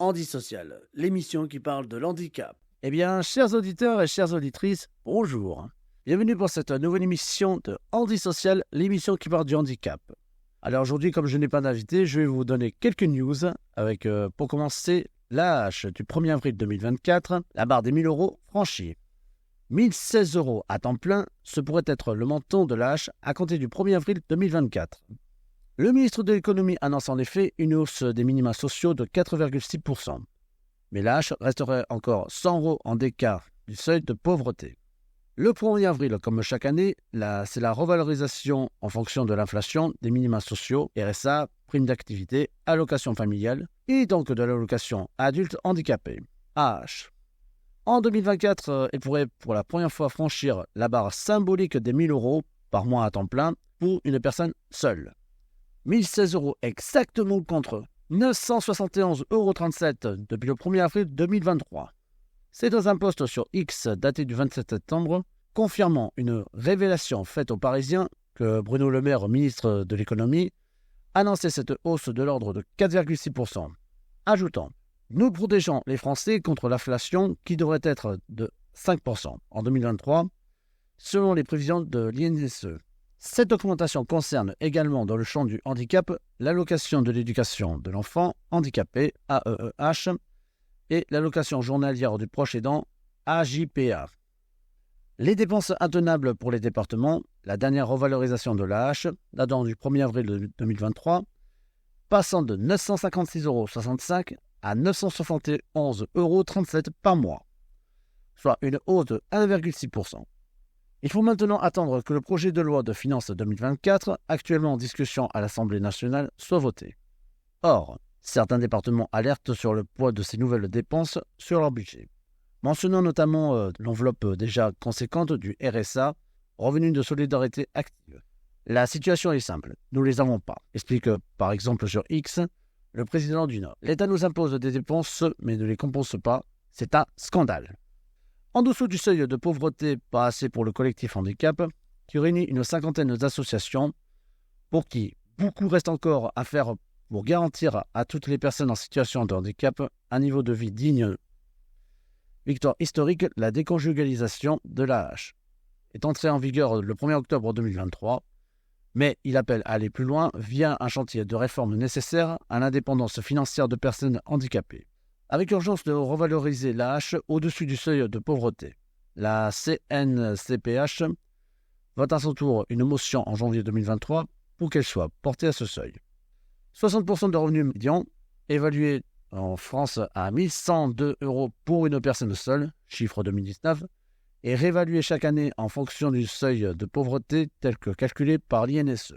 Handi Social, l'émission qui parle de l'handicap. Eh bien, chers auditeurs et chères auditrices, bonjour. Bienvenue pour cette nouvelle émission de Handi Social, l'émission qui parle du handicap. Alors aujourd'hui, comme je n'ai pas d'invité, je vais vous donner quelques news avec, pour commencer, l'AH du 1er avril 2024, la barre des 1 000 € franchie. 1 016 € à temps plein, ce pourrait être le montant de l'AH à compter du 1er avril 2024. Le ministre de l'économie annonce en effet une hausse des minima sociaux de 4,6%. Mais l'AH resterait encore 100 € en d'écart du seuil de pauvreté. Le 1er avril, comme chaque année, c'est la revalorisation en fonction de l'inflation des minima sociaux, RSA, prime d'activité, allocation familiale et donc de l'allocation adulte handicapé, AH. En 2024, il pourrait pour la première fois franchir la barre symbolique des 1 000 € par mois à temps plein pour une personne seule. 1 016 € exactement contre 971,37 € depuis le 1er avril 2023. C'est dans un post sur X daté du 27 septembre, confirmant une révélation faite aux Parisiens que Bruno Le Maire, ministre de l'économie, annonçait cette hausse de l'ordre de 4,6%, ajoutant « Nous protégeons les Français contre l'inflation qui devrait être de 5% en 2023, selon les prévisions de l'INSEE. » Cette augmentation concerne également dans le champ du handicap l'allocation de l'éducation de l'enfant handicapé, AEEH, et l'allocation journalière du proche aidant, AJPA. Les dépenses intenables pour les départements, la dernière revalorisation de l'AH, datant du 1er avril 2023, passant de 956,65 € à 971,37 € par mois, soit une hausse de 1,6%. Il faut maintenant attendre que le projet de loi de finances 2024, actuellement en discussion à l'Assemblée nationale, soit voté. Or, certains départements alertent sur le poids de ces nouvelles dépenses sur leur budget, mentionnant notamment l'enveloppe déjà conséquente du RSA, Revenu de solidarité active. La situation est simple, nous ne les avons pas, explique par exemple sur X le président du Nord. L'État nous impose des dépenses mais ne les compense pas, c'est un scandale. En dessous du seuil de pauvreté, pas assez pour le collectif handicap, qui réunit une cinquantaine d'associations, pour qui beaucoup reste encore à faire pour garantir à toutes les personnes en situation de handicap un niveau de vie digne. Victoire historique, la déconjugalisation de l'AH est entrée en vigueur le 1er octobre 2023, mais il appelle à aller plus loin via un chantier de réforme nécessaire à l'indépendance financière de personnes handicapées, avec urgence de revaloriser l'AH au-dessus du seuil de pauvreté. La CNCPH vote à son tour une motion en janvier 2023 pour qu'elle soit portée à ce seuil. 60% de revenus médians, évalués en France à 1 102 € pour une personne seule, chiffre 2019, et réévalués chaque année en fonction du seuil de pauvreté tel que calculé par l'INSEE.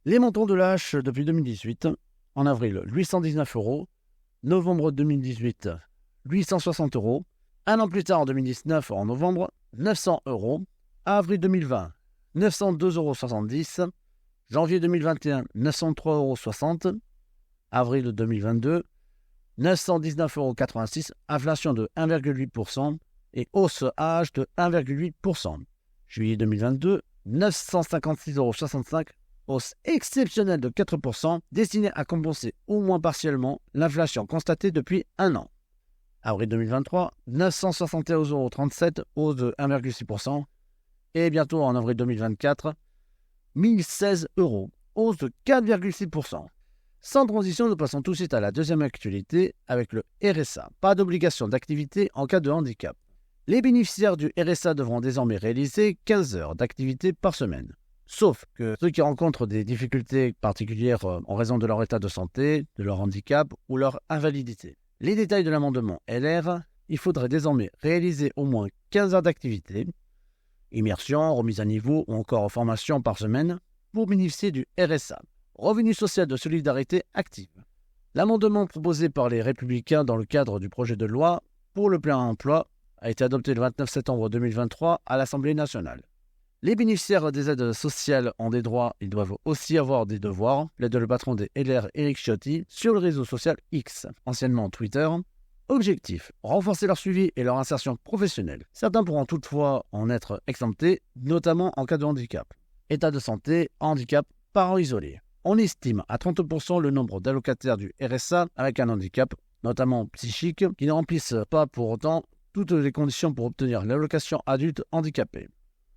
Les montants de l'AH depuis 2018, en avril 819 €, novembre 2018, 860 €. Un an plus tard, en 2019, en novembre, 900 €. Avril 2020, 902,70 €. Janvier 2021, 903,60 €. Avril 2022, 919,86 €. Inflation de 1,8% et hausse AH de 1,8%. Juillet 2022, 956,65 €. Hausse exceptionnelle de 4%, destinée à compenser au moins partiellement l'inflation constatée depuis un an. Avril 2023, 971,37 €, hausse de 1,6%. Et bientôt en avril 2024, 1 016 €, hausse de 4,6%. Sans transition, nous passons tout de suite à la deuxième actualité avec le RSA. Pas d'obligation d'activité en cas de handicap. Les bénéficiaires du RSA devront désormais réaliser 15 heures d'activité par semaine. Sauf que ceux qui rencontrent des difficultés particulières en raison de leur état de santé, de leur handicap ou leur invalidité. Les détails de l'amendement LR, il faudrait désormais réaliser au moins 15 heures d'activité, immersion, remise à niveau ou encore formation par semaine pour bénéficier du RSA, Revenu social de solidarité active. L'amendement proposé par les Républicains dans le cadre du projet de loi pour le plein emploi a été adopté le 29 septembre 2023 à l'Assemblée nationale. Les bénéficiaires des aides sociales ont des droits, ils doivent aussi avoir des devoirs, plaide le patron des LR Éric Ciotti sur le réseau social X, anciennement Twitter. Objectif, renforcer leur suivi et leur insertion professionnelle. Certains pourront toutefois en être exemptés, notamment en cas de handicap. État de santé, handicap, parents isolés. On estime à 30% le nombre d'allocataires du RSA avec un handicap notamment psychiques, qui ne remplissent pas pour autant toutes les conditions pour obtenir l'allocation adulte handicapé.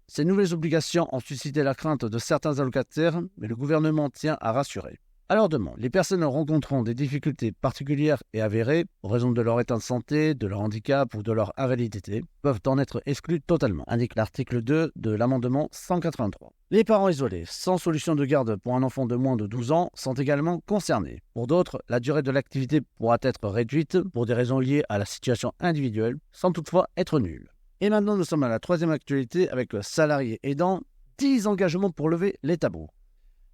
Ces nouvelles obligations ont suscité la crainte de certains allocataires, mais le gouvernement tient à rassurer. À leur demande, les personnes rencontrant des difficultés particulières et avérées, en raison de leur état de santé, de leur handicap ou de leur invalidité, peuvent en être exclues totalement, indique l'article 2 de l'amendement 183. Les parents isolés, sans solution de garde pour un enfant de moins de 12 ans, sont également concernés. Pour d'autres, la durée de l'activité pourra être réduite pour des raisons liées à la situation individuelle, sans toutefois être nulle. Et maintenant, nous sommes à la troisième actualité avec le salarié aidant, 10 engagements pour lever les tabous.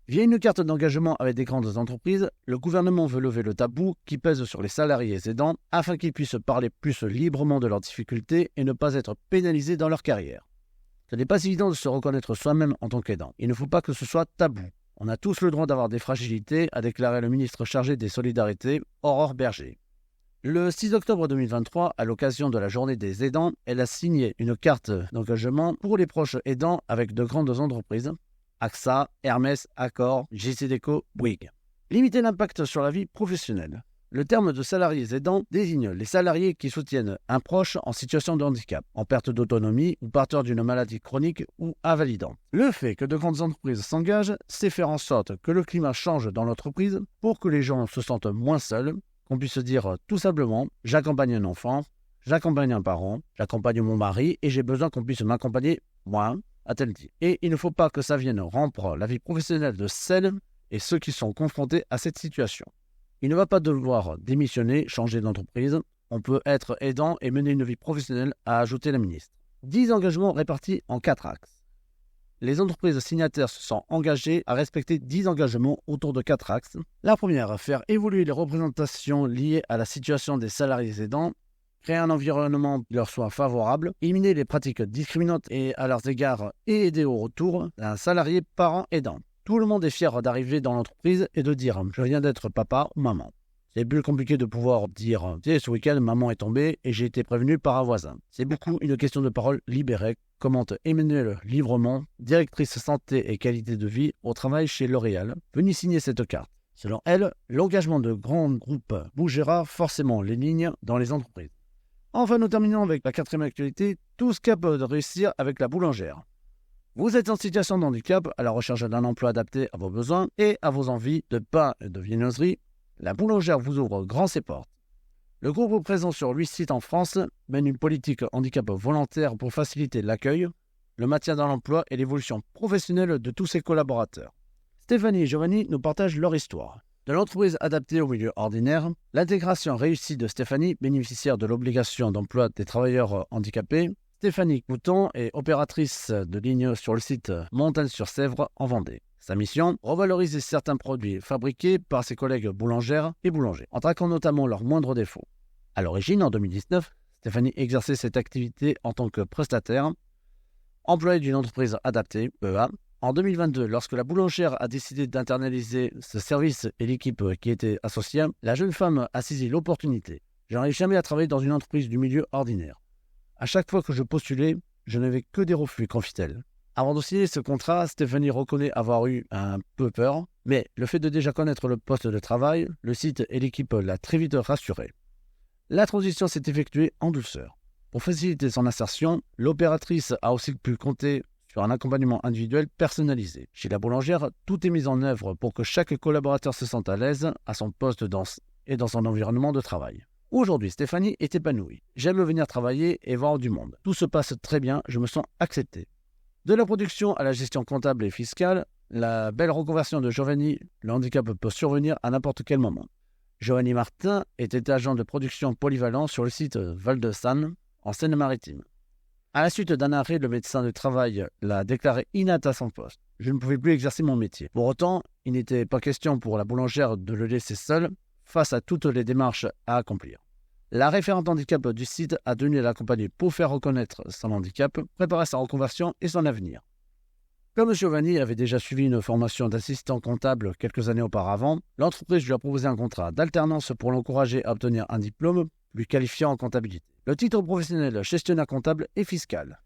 Via une carte d'engagement avec des grandes entreprises, le gouvernement veut lever le tabou qui pèse sur les salariés aidants afin qu'ils puissent parler plus librement de leurs difficultés et ne pas être pénalisés dans leur carrière. Ce n'est pas évident de se reconnaître soi-même en tant qu'aidant. Il ne faut pas que ce soit tabou. On a tous le droit d'avoir des fragilités, a déclaré le ministre chargé des Solidarités, Aurore Berger. Le 6 octobre 2023, à l'occasion de la journée des aidants, elle a signé une carte d'engagement pour les proches aidants avec de grandes entreprises. AXA, Hermès, Accor, JCDecaux, Bouygues. Limiter l'impact sur la vie professionnelle. Le terme de salariés aidants désigne les salariés qui soutiennent un proche en situation de handicap, en perte d'autonomie ou porteur d'une maladie chronique ou invalidante. Le fait que de grandes entreprises s'engagent, c'est faire en sorte que le climat change dans l'entreprise pour que les gens se sentent moins seuls, qu'on puisse dire tout simplement « j'accompagne un enfant, j'accompagne un parent, j'accompagne mon mari et j'ai besoin qu'on puisse m'accompagner moi ». A-t-elle dit. Et il ne faut pas que ça vienne rompre la vie professionnelle de celles et ceux qui sont confrontés à cette situation. Il ne va pas devoir démissionner, changer d'entreprise. On peut être aidant et mener une vie professionnelle, a ajouté la ministre. 10 engagements répartis en 4 axes. Les entreprises signataires se sont engagées à respecter 10 engagements autour de 4 axes. La première, faire évoluer les représentations liées à la situation des salariés aidants, créer un environnement qui leur soit favorable, éliminer les pratiques discriminantes et à leurs égards et aider au retour d'un salarié parent aidant. Tout le monde est fier d'arriver dans l'entreprise et de dire « je viens d'être papa ou maman ». C'est plus compliqué de pouvoir dire « tu sais, ce week-end, maman est tombée et j'ai été prévenu par un voisin ». C'est beaucoup une question de parole libérée, commente Emmanuelle Livremont, directrice santé et qualité de vie au travail chez L'Oréal, venue signer cette carte. Selon elle, l'engagement de grands groupes bougera forcément les lignes dans les entreprises. Enfin, nous terminons avec la quatrième actualité, tous capables de réussir avec la boulangère. Vous êtes en situation de handicap, à la recherche d'un emploi adapté à vos besoins et à vos envies de pain et de viennoiserie. La boulangère vous ouvre grand ses portes. Le groupe présent sur 8 sites en France mène une politique handicap volontaire pour faciliter l'accueil, le maintien dans l'emploi et l'évolution professionnelle de tous ses collaborateurs. Stéphanie et Giovanni nous partagent leur histoire. De l'entreprise adaptée au milieu ordinaire, l'intégration réussie de Stéphanie, bénéficiaire de l'obligation d'emploi des travailleurs handicapés. Stéphanie Couton est opératrice de ligne sur le site Montagne-sur-Sèvre en Vendée. Sa mission, revaloriser certains produits fabriqués par ses collègues boulangères et boulangers, en traquant notamment leurs moindres défauts. À l'origine, en 2019, Stéphanie exerçait cette activité en tant que prestataire, employée d'une entreprise adaptée, EA. En 2022, lorsque la boulangère a décidé d'internaliser ce service et l'équipe qui était associée, la jeune femme a saisi l'opportunité. Je n'arrive jamais à travailler dans une entreprise du milieu ordinaire. À chaque fois que je postulais, je n'avais que des refus, confie-t-elle. Avant de signer ce contrat, Stéphanie reconnaît avoir eu un peu peur, mais le fait de déjà connaître le poste de travail, le site et l'équipe l'a très vite rassurée. La transition s'est effectuée en douceur. Pour faciliter son insertion, l'opératrice a aussi pu compter sur un accompagnement individuel personnalisé. Chez la boulangère, tout est mis en œuvre pour que chaque collaborateur se sente à l'aise à son poste et dans son environnement de travail. Aujourd'hui, Stéphanie est épanouie. J'aime venir travailler et voir du monde. Tout se passe très bien, je me sens accepté. De la production à la gestion comptable et fiscale, la belle reconversion de Giovanni, le handicap peut survenir à n'importe quel moment. Giovanni Martin était agent de production polyvalent sur le site Val-de-Sanne, en Seine-Maritime. À la suite d'un arrêt, le médecin du travail l'a déclaré inapte à son poste. Je ne pouvais plus exercer mon métier. Pour autant, il n'était pas question pour la boulangère de le laisser seul face à toutes les démarches à accomplir. La référente handicap du site a tenu à l'accompagner pour faire reconnaître son handicap, préparer sa reconversion et son avenir. Comme Giovanni avait déjà suivi une formation d'assistant comptable quelques années auparavant, l'entreprise lui a proposé un contrat d'alternance pour l'encourager à obtenir un diplôme plus qualifiant en comptabilité. Le titre professionnel gestionnaire comptable et fiscal.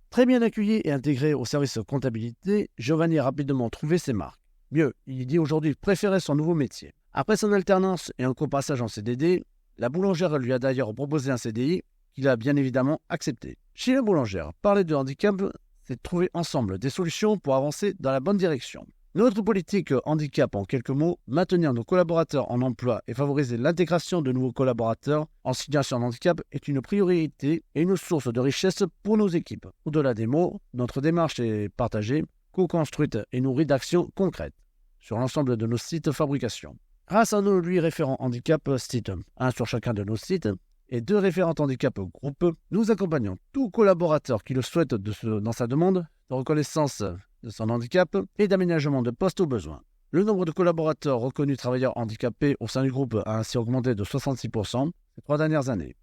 Très bien accueilli et intégré au service comptabilité, Giovanni a rapidement trouvé ses marques. Mieux, il dit aujourd'hui préférer son nouveau métier. Après son alternance et un court passage en CDD, La boulangère lui a d'ailleurs proposé un CDI qu'il a bien évidemment accepté. Chez la boulangère, parler de handicap, c'est de trouver ensemble des solutions pour avancer dans la bonne direction. Notre politique handicap, en quelques mots, maintenir nos collaborateurs en emploi et favoriser l'intégration de nouveaux collaborateurs en situation de handicap est une priorité et une source de richesse pour nos équipes. Au-delà des mots, notre démarche est partagée, co-construite et nourrie d'actions concrètes sur l'ensemble de nos sites fabrication. Grâce à nos 8 référents handicap sites, un sur chacun de nos sites, et 2 référents handicap groupe, nous accompagnons tout collaborateur qui le souhaite dans sa demande de reconnaissance de son handicap et d'aménagement de poste au besoin. Le nombre de collaborateurs reconnus travailleurs handicapés au sein du groupe a ainsi augmenté de 66% ces 3 dernières années.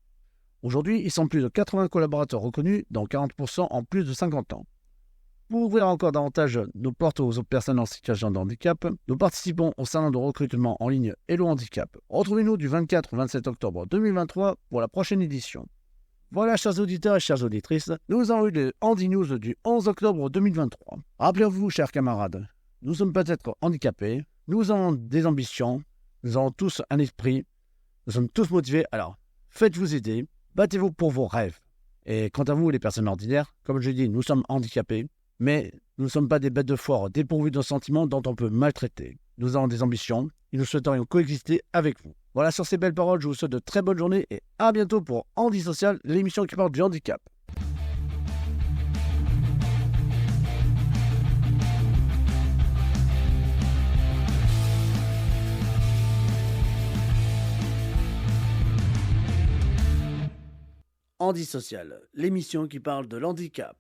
Aujourd'hui, ils sont plus de 80 collaborateurs reconnus, dont 40% en plus de 50 ans. Pour ouvrir encore davantage nos portes aux personnes en situation de handicap, nous participons au salon de recrutement en ligne Hello Handicap. Retrouvez-nous du 24 au 27 octobre 2023 pour la prochaine édition. Voilà, chers auditeurs et chères auditrices, nous avons eu le Handy News du 11 octobre 2023. Rappelez-vous, chers camarades, nous sommes peut-être handicapés, nous avons des ambitions, nous avons tous un esprit, nous sommes tous motivés, alors faites-vous aider, battez-vous pour vos rêves. Et quant à vous, les personnes ordinaires, comme je dis, nous sommes handicapés, mais nous ne sommes pas des bêtes de foire dépourvues de sentiments dont on peut maltraiter. Nous avons des ambitions et nous souhaiterions coexister avec vous. Voilà, sur ces belles paroles, je vous souhaite de très bonnes journées et à bientôt pour Handy Social, l'émission qui parle du handicap. Handy Social, l'émission qui parle de l'handicap.